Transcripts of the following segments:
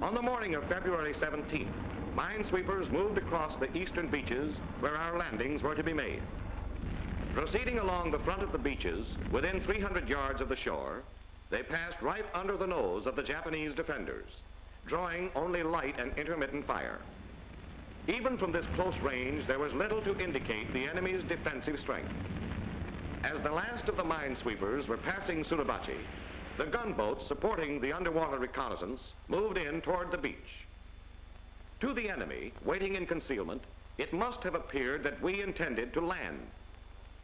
On the morning of February 17th, minesweepers moved across the eastern beaches where our landings were to be made. Proceeding along the front of the beaches, within 300 yards of the shore, they passed right under the nose of the Japanese defenders, drawing only light and intermittent fire. Even from this close range, there was little to indicate the enemy's defensive strength. As the last of the minesweepers were passing Suribachi, the gunboats supporting the underwater reconnaissance moved in toward the beach. To the enemy, waiting in concealment, it must have appeared that we intended to land.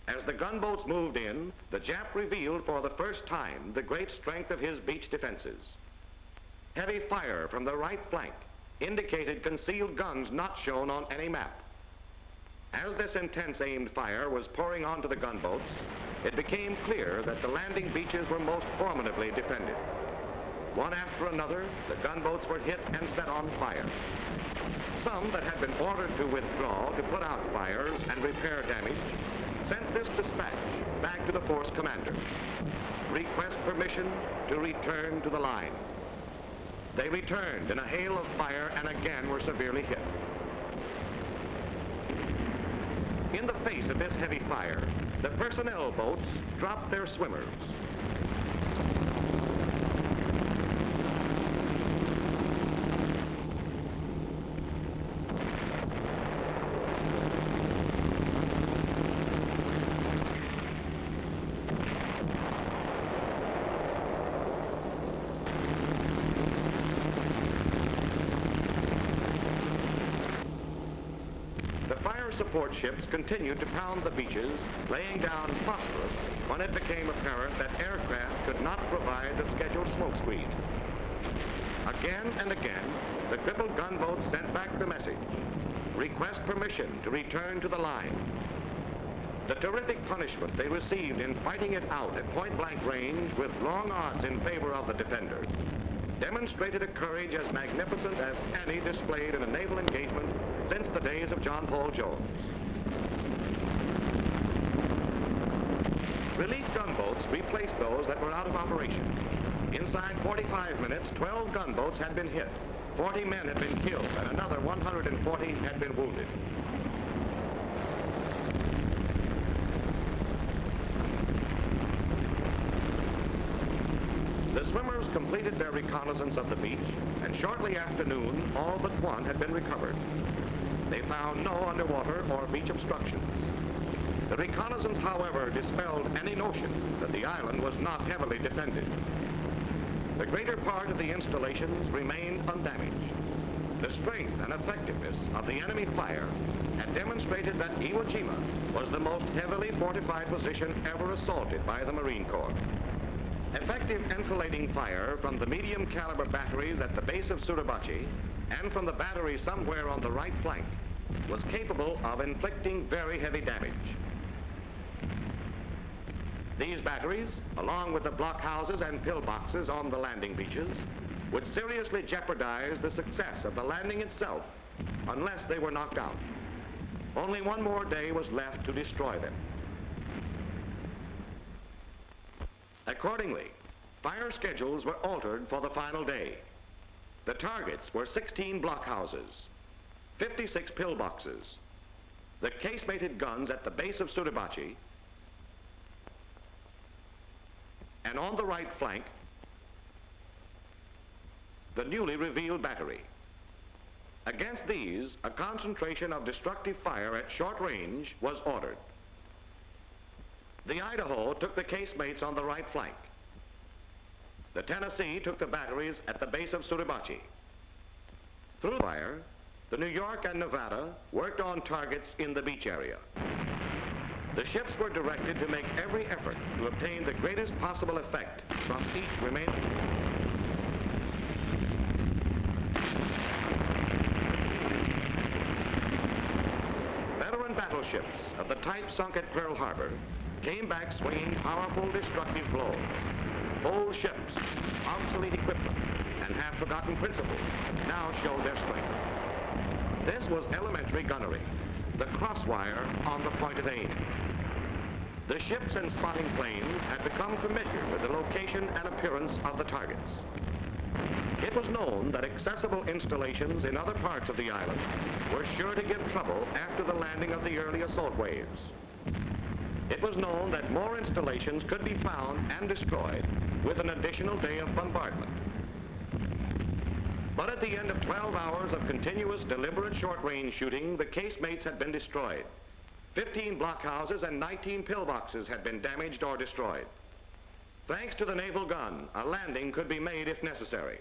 As the gunboats moved in, the Jap revealed for the first time the great strength of his beach defenses. Heavy fire from the right flank indicated concealed guns not shown on any map. As this intense aimed fire was pouring onto the gunboats, it became clear that the landing beaches were most formidably defended. One after another, the gunboats were hit and set on fire. Some that had been ordered to withdraw to put out fires and repair damage sent this dispatch back to the force commander. Request permission to return to the line. They returned in a hail of fire and again were severely hit. In the face of this heavy fire, the personnel boats dropped their swimmers. Support ships continued to pound the beaches, laying down phosphorus when it became apparent that aircraft could not provide the scheduled smoke screen. Again and again, the crippled gunboats sent back the message, request permission to return to the line. The terrific punishment they received in fighting it out at point-blank range with long odds in favor of the defender demonstrated a courage as magnificent as any displayed in a naval engagement since the days of John Paul Jones. Relief gunboats replaced those that were out of operation. Inside 45 minutes, 12 gunboats had been hit, 40 men had been killed, and another 140 had been wounded. The swimmers completed their reconnaissance of the beach, and shortly after noon, all but one had been recovered. They found no underwater or beach obstructions. The reconnaissance, however, dispelled any notion that the island was not heavily defended. The greater part of the installations remained undamaged. The strength and effectiveness of the enemy fire had demonstrated that Iwo Jima was the most heavily fortified position ever assaulted by the Marine Corps. Effective enfilading fire from the medium caliber batteries at the base of Suribachi and from the battery somewhere on the right flank was capable of inflicting very heavy damage. These batteries, along with the blockhouses and pillboxes on the landing beaches, would seriously jeopardize the success of the landing itself unless they were knocked out. Only one more day was left to destroy them. Accordingly, fire schedules were altered for the final day. The targets were 16 blockhouses, 56 pillboxes, the casemated guns at the base of Suribachi, and on the right flank, the newly revealed battery. Against these, a concentration of destructive fire at short range was ordered. The Idaho took the casemates on the right flank. The Tennessee took the batteries at the base of Suribachi. Through fire, the New York and Nevada worked on targets in the beach area. The ships were directed to make every effort to obtain the greatest possible effect from each remaining. Veteran battleships of the type sunk at Pearl Harbor came back swinging powerful destructive blows. Old ships, obsolete equipment, and half-forgotten principles now showed their strength. This was elementary gunnery, the crosswire on the point of aim. The ships and spotting planes had become familiar with the location and appearance of the targets. It was known that accessible installations in other parts of the island were sure to give trouble after the landing of the early assault waves. It was known that more installations could be found and destroyed with an additional day of bombardment. But at the end of 12 hours of continuous, deliberate short-range shooting, the casemates had been destroyed. 15 blockhouses and 19 pillboxes had been damaged or destroyed. Thanks to the naval gun, a landing could be made if necessary.